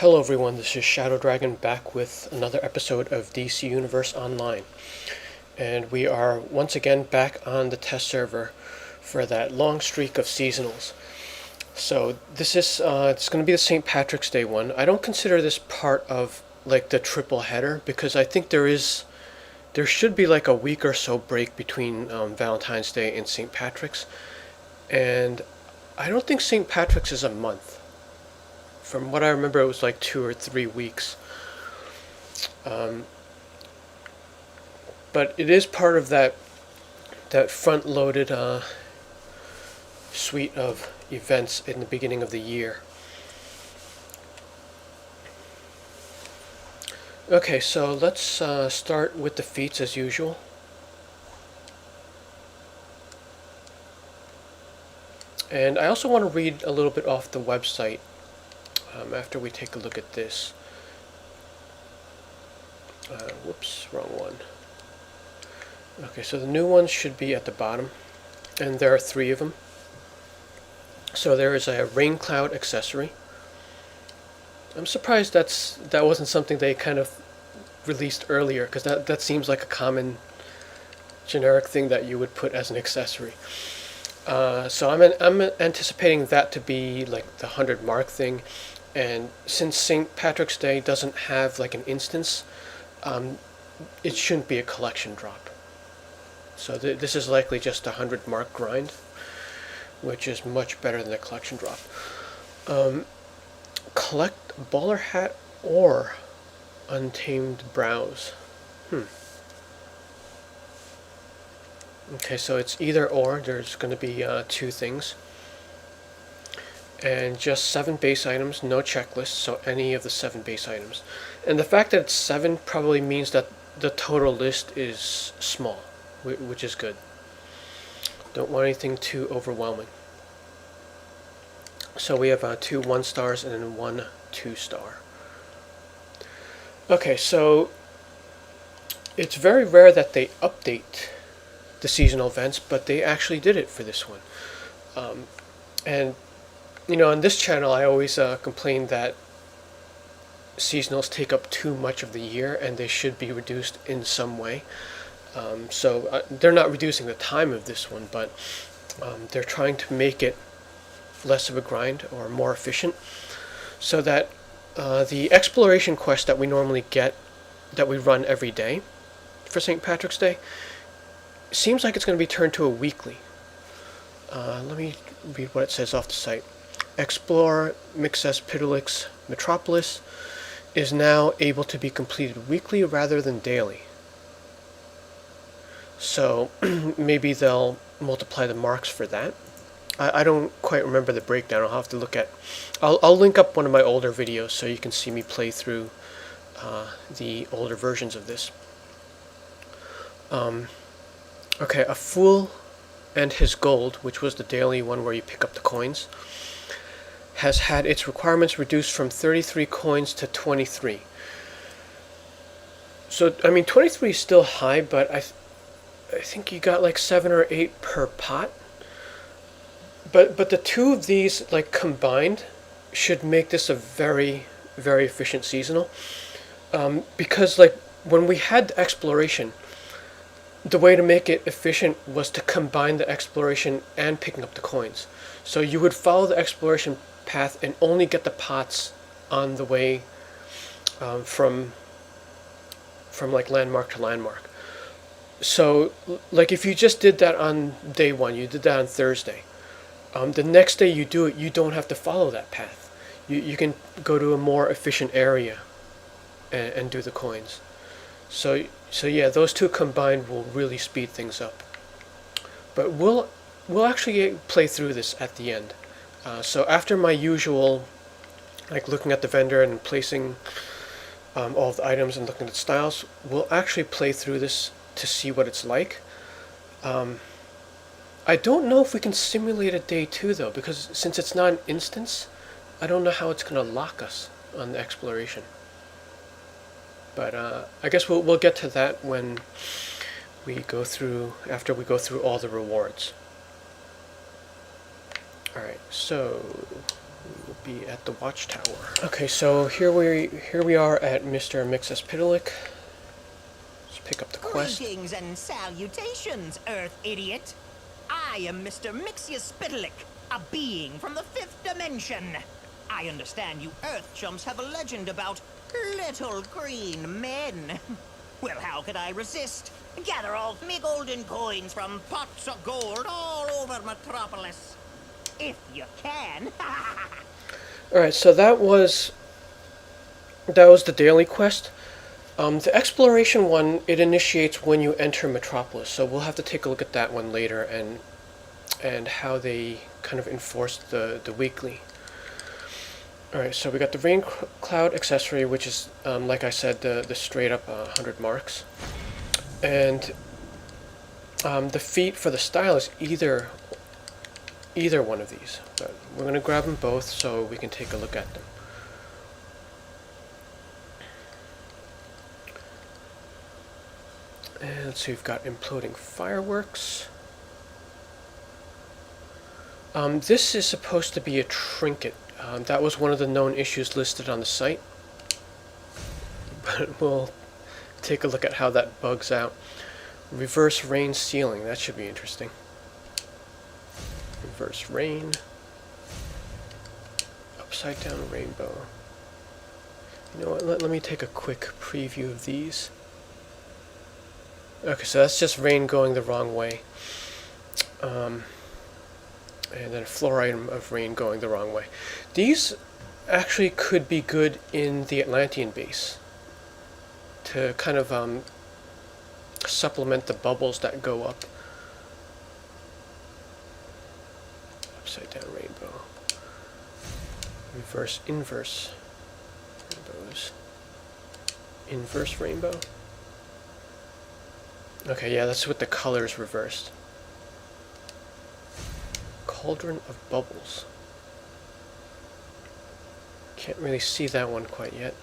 Hello everyone, this is Shadow Dragon back with another episode of DC Universe Online. And we are once again back on the test server for that long streak of seasonals. So this is it's going to be the St. Patrick's Day one. I don't consider this part of like the triple header because I think there should be like a week or so break between Valentine's Day and St. Patrick's. And I don't think St. Patrick's is a month. From what I remember, it was like 2 or 3 weeks. But it is part of that front-loaded suite of events in the beginning of the year. Okay, so let's start with the feats as usual. And I also want to read a little bit off the website after we take a look at this. Whoops, wrong one. Okay, so the new ones should be at the bottom, and there are 3 of them. So there is a rain cloud accessory. I'm surprised that wasn't something they kind of released earlier, because that seems like a common generic thing that you would put as an accessory. So I'm anticipating that to be like the 100 mark thing. And since St. Patrick's Day doesn't have like an instance, it shouldn't be a collection drop. So this is likely just a 100 mark grind, which is much better than a collection drop. Collect bowler hat or untamed brows. Okay, so it's either or. There's going to be 2 things. And just 7 base items, no checklist, so any of the 7 base items. And the fact that it's 7 probably means that the total list is small, which is good. Don't want anything too overwhelming. So we have 2 1-stars and then 1 2-star. Okay, so it's very rare that they update the seasonal events, but they actually did it for this one. And you know, on this channel, I always complain that seasonals take up too much of the year, and they should be reduced in some way. So they're not reducing the time of this one, but they're trying to make it less of a grind or more efficient, so that the exploration quest that we normally get, that we run every day for St. Patrick's Day, seems like it's going to be turned to a weekly. Let me read what it says off the site. Explore Myxy Metropolis is now able to be completed weekly rather than daily. So maybe they'll multiply the marks for that. I don't quite remember the breakdown. I'll have to look at. I'll link up one of my older videos so you can see me play through the older versions of this. Okay, a fool and his gold, which was the daily one where you pick up the coins, has had its requirements reduced from 33 coins to 23. So, I mean, 23 is still high, but I think you got like 7 or 8 per pot. But the 2 of these, like, combined should make this a very, very efficient seasonal. Because, like, when we had the exploration, the way to make it efficient was to combine the exploration and picking up the coins. So you would follow the exploration path and only get the pots on the way from like landmark to landmark. So like if you just did that on day 1, you did that on Thursday, the next day you do it, you don't have to follow that path. You can go to a more efficient area and do the coins. So yeah, those 2 combined will really speed things up. But we'll actually play through this at the end. So after my usual, like looking at the vendor and placing all of the items and looking at styles, we'll actually play through this to see what it's like. I don't know if we can simulate a day 2 though, because since it's not an instance, I don't know how it's going to lock us on the exploration. But I guess we'll get to that when we go through, after we go through all the rewards. Alright, so be at the watchtower. Okay, so here we are at Mr. Myxy Spitalik. Let's pick up the quest. Greetings and salutations, Earth idiot. I am Mr. Myxy Spitalik, a being from the 5th dimension. I understand you Earth chumps have a legend about little green men. Well, how could I resist? Gather all me golden coins from pots of gold all over Metropolis. If you can. Alright, so that was the daily quest. The exploration one, it initiates when you enter Metropolis, so we'll have to take a look at that one later and how they kind of enforce the weekly. Alright, so we got the rain cloud accessory, which is, like I said, the straight up 100 marks. And the feat for the style is either one of these, but we're going to grab them both so we can take a look at them. And let's see, we've got imploding fireworks. This is supposed to be a trinket. That was one of the known issues listed on the site, but we'll take a look at how that bugs out. Reverse rain ceiling, that should be interesting. Reverse rain. Upside down rainbow. You know what, let me take a quick preview of these. Okay, so that's just rain going the wrong way. And then a floor item of rain going the wrong way. These actually could be good in the Atlantean base to kind of supplement the bubbles that go up. Upside down rainbow. Reverse, inverse rainbows. Inverse rainbow. Okay, yeah, that's with the colors reversed. Cauldron of bubbles. Can't really see that one quite yet.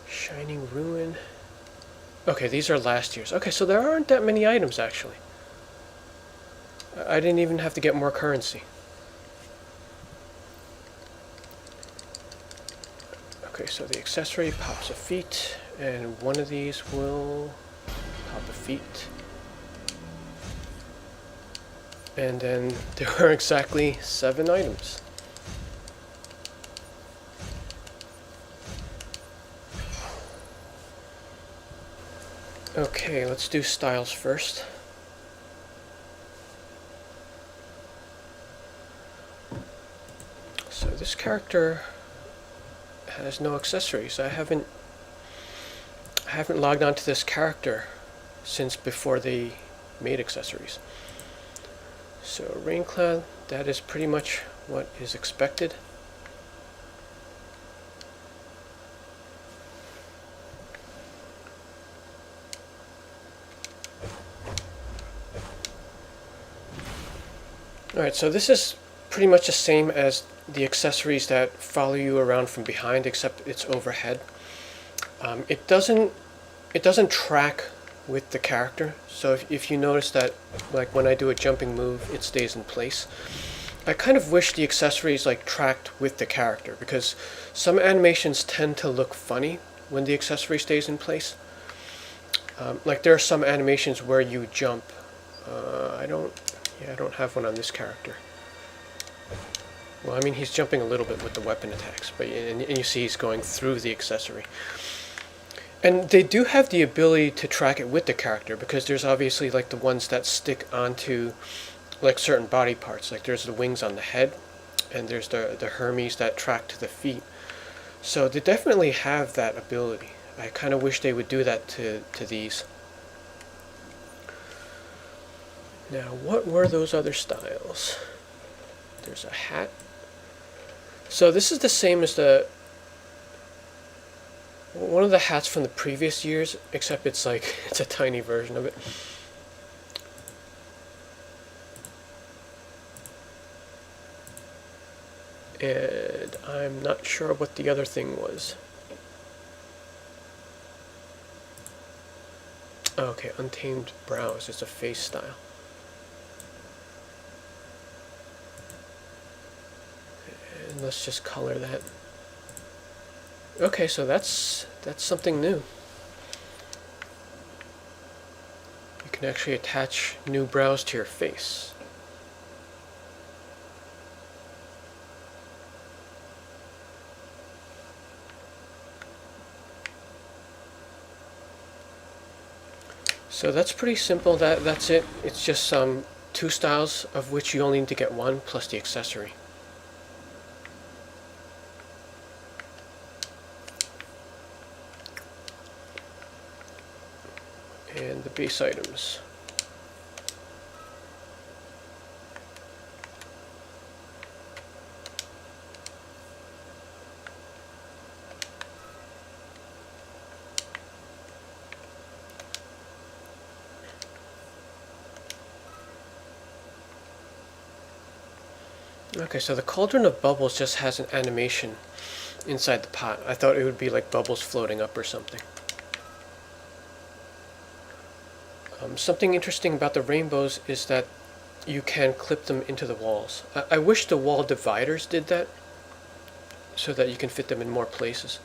Shining ruin. Okay, these are last year's. Okay, so there aren't that many items actually. I didn't even have to get more currency. Okay, so the accessory pops a feat, and one of these will pop a feat. And then there are exactly 7 items. Okay, let's do styles first. So this character has no accessories. I haven't logged onto this character since before they made accessories. So rain cloud, that is pretty much what is expected. Alright, so this is pretty much the same as the accessories that follow you around from behind, except it's overhead. It doesn't track with the character, so if you notice that, like when I do a jumping move, it stays in place. I kind of wish the accessories like tracked with the character, because some animations tend to look funny when the accessory stays in place. Like there are some animations where you jump. I don't have one on this character. Well, I mean, he's jumping a little bit with the weapon attacks, but and you see he's going through the accessory. And they do have the ability to track it with the character, because there's obviously like the ones that stick onto like certain body parts. Like there's the wings on the head, and there's the Hermes that track to the feet. So they definitely have that ability. I kind of wish they would do that to these. Now, what were those other styles? There's a hat. So this is the same as one of the hats from the previous years, except it's like it's a tiny version of it. And I'm not sure what the other thing was. Okay, Untamed Brows is a face style. And let's just color that. Okay, so that's something new. You can actually attach new brows to your face. So that's pretty simple. That's it. It's just two styles, of which you only need to get one plus the accessory. And the base items. Okay, so the Cauldron of Bubbles just has an animation inside the pot. I thought it would be like bubbles floating up or something. Something interesting about the rainbows is that you can clip them into the walls. I wish the wall dividers did that, so that you can fit them in more places.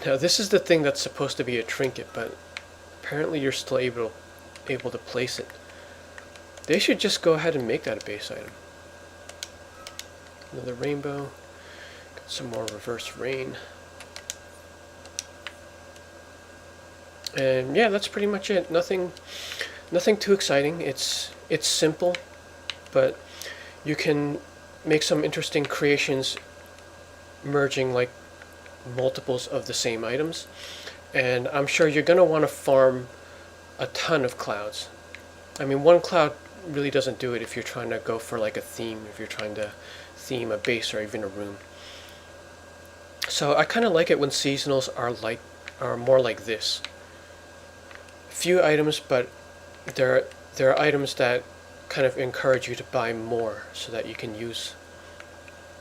Now this is the thing that's supposed to be a trinket, but apparently you're still able to place it. They should just go ahead and make that a base item. Another rainbow. Got some more reverse rain. And yeah, that's pretty much it. Nothing too exciting. It's simple, but you can make some interesting creations merging like multiples of the same items. And I'm sure you're going to want to farm a ton of clouds. I mean, one cloud really doesn't do it if you're trying to go for like a theme, if you're trying to theme a base or even a room. So I kind of like it when seasonals are more like this. Few items, but there are items that kind of encourage you to buy more so that you can use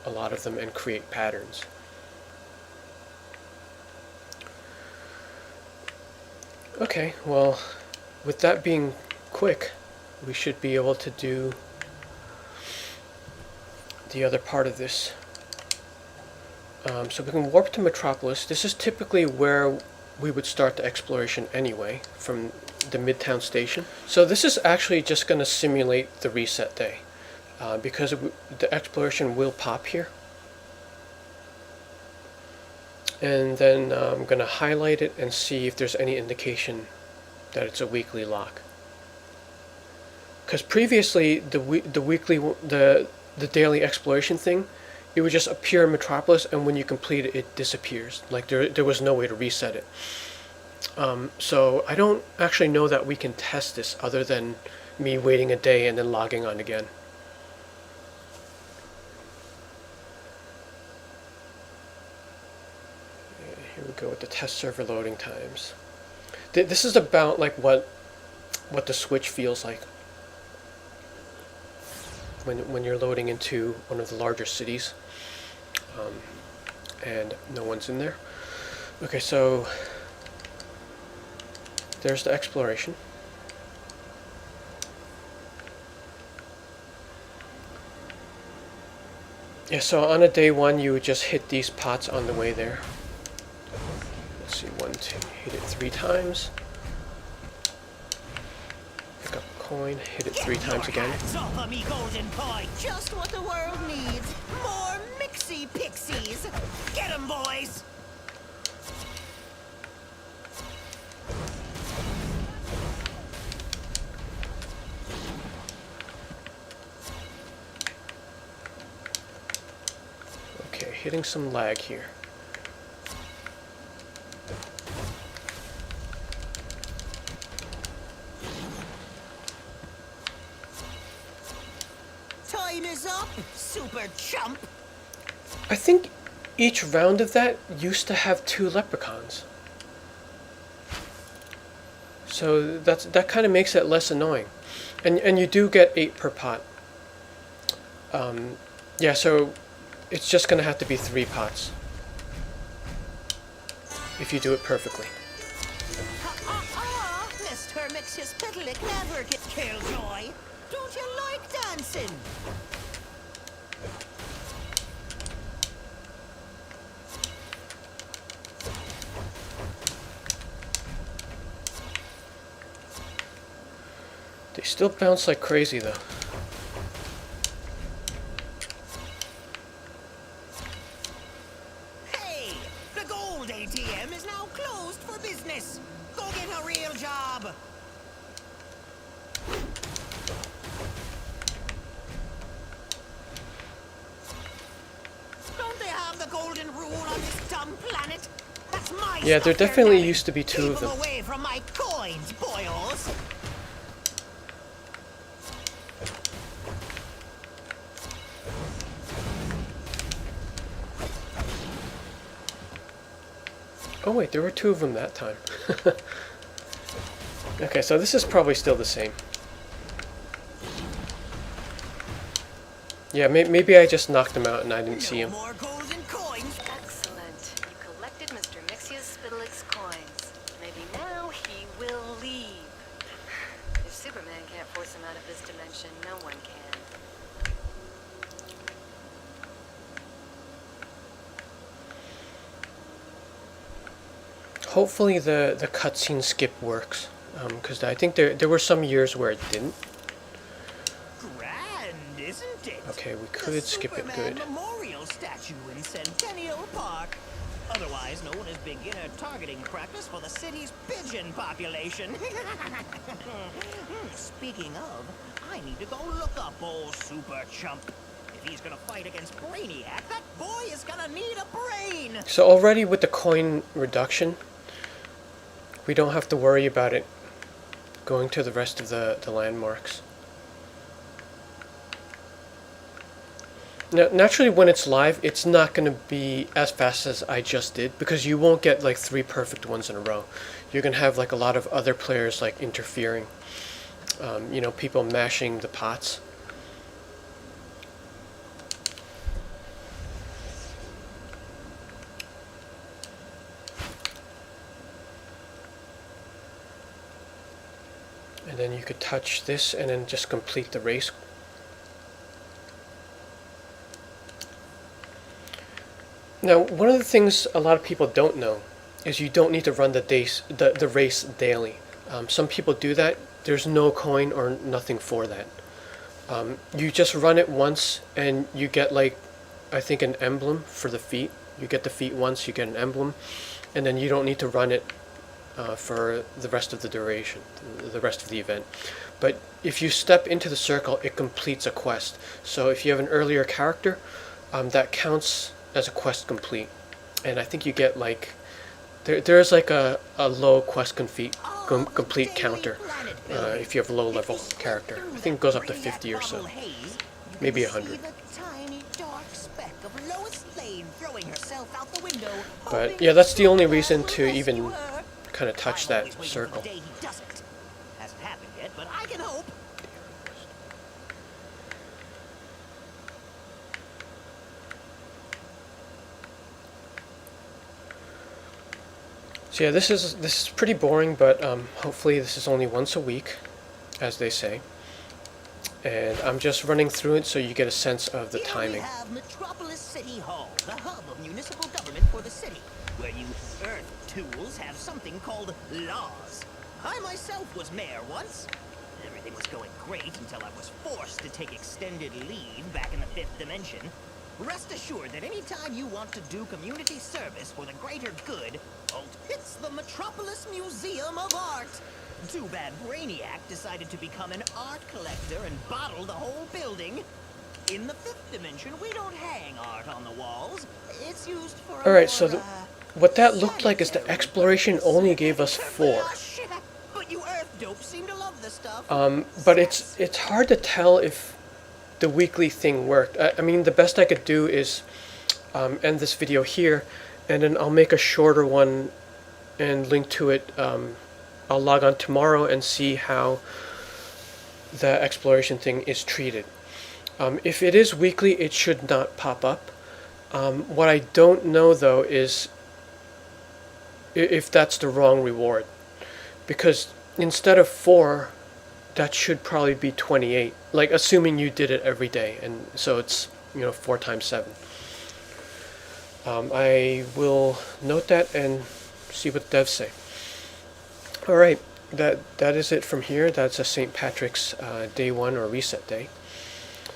a lot of them and create patterns. Okay, well, with that being quick, we should be able to do the other part of this. So we can warp to Metropolis. This is typically where we would start the exploration anyway, from the Midtown station. So this is actually just going to simulate the reset day, because the exploration will pop here. And then I'm going to highlight it and see if there's any indication that it's a weekly lock. Because previously the daily exploration thing, it would just appear in Metropolis, and when you complete it, it disappears. Like there was no way to reset it. So I don't actually know that we can test this other than me waiting a day and then logging on again. Here we go with the test server loading times. This is about like what the Switch feels like when you're loading into one of the larger cities, and no one's in there. Okay, so there's the exploration. Yeah, so on a day one, you would just hit these pots on the way there. Let's see, 1, 2, hit it 3 times. Pick up a coin, hit it 3 times again. Off of me, golden boy. Just what the world needs. More Myxy pixies. Get 'em, boys. Okay, hitting some lag here. Time is up, super chump. I think each round of that used to have 2 leprechauns. So that kind of makes it less annoying. And you do get 8 per pot. Yeah, so it's just going to have to be 3 pots if you do it perfectly. Mr. Myxy never gets killjoy. Don't you like dancing? They still bounce like crazy though. Hey, the gold ATM is now closed for business. Go get a real job. Don't they have the golden rule on this dumb planet? That's my Yeah, there stuff they're definitely getting. used to be two Keep of them. away from my coins, boyos. Oh wait, there were two of them that time. Okay, so this is probably still the same. Yeah, maybe I just knocked him out and I didn't see him. More golden coins. Excellent. You collected Mr. Myxia's Spittlex coins. Maybe now he will leave. If Superman can't force him out of this dimension, no one can. Hopefully the cutscene skip works, because I think there were some years where it didn't. Grand, isn't it? Okay, we The could skip it Superman good. Memorial statue in Centennial Park. Otherwise known as beginner targeting practice for the city's pigeon population. Speaking of, I need to go look up old Super Chump. If he's gonna fight against Brainiac, that boy is gonna need a brain. So already with the coin reduction, we don't have to worry about it going to the rest of the landmarks. Now, naturally, when it's live, it's not going to be as fast as I just did, because you won't get like 3 perfect ones in a row. You're going to have like a lot of other players like interfering. You know, people mashing the pots. And then you could touch this and then just complete the race. Now, one of the things a lot of people don't know is you don't need to run the race daily. Some people do that. There's no coin or nothing for that. You just run it once and you get like, I think, an emblem for the feat. You get the feat once, you get an emblem, and then you don't need to run it for the rest of the duration, the rest of the event. But if you step into the circle, it completes a quest. So if you have an earlier character, that counts as a quest complete. And I think you get like, there's like a low quest complete counter if you have a low level character. I think it goes up to 50 or so, maybe 100. But yeah, that's the only reason to even kind of touch that circle. Hasn't happened yet, but I can hope. So yeah, this is pretty boring, but hopefully this is only once a week, as they say. And I'm just running through it so you get a sense of the timing. We have Metropolis City Hall, the hub of municipal government for the city, where you Earth tools have something called laws. I myself was mayor once. Everything was going great until I was forced to take extended leave back in the 5th dimension. Rest assured that any time you want to do community service for the greater good, it's the Metropolis Museum of Art. Too bad Brainiac decided to become an art collector and bottle the whole building. In the 5th dimension, we don't hang art on the walls. It's used for a Alright, so more, what that looked like is the exploration only gave us 4. But you Earth dopes seem to love this stuff. But it's hard to tell if the weekly thing worked. I mean, the best I could do is end this video here, and then I'll make a shorter one and link to it. I'll log on tomorrow and see how the exploration thing is treated. If it is weekly, it should not pop up. What I don't know though is if that's the wrong reward, because instead of 4 that should probably be 28. Like, assuming you did it every day, and so it's, 4 times 7. I will note that and see what the devs say. All right, that is it from here. That's a St. Patrick's Day 1 or reset day.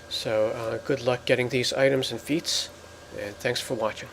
So good luck getting these items and feats, and thanks for watching.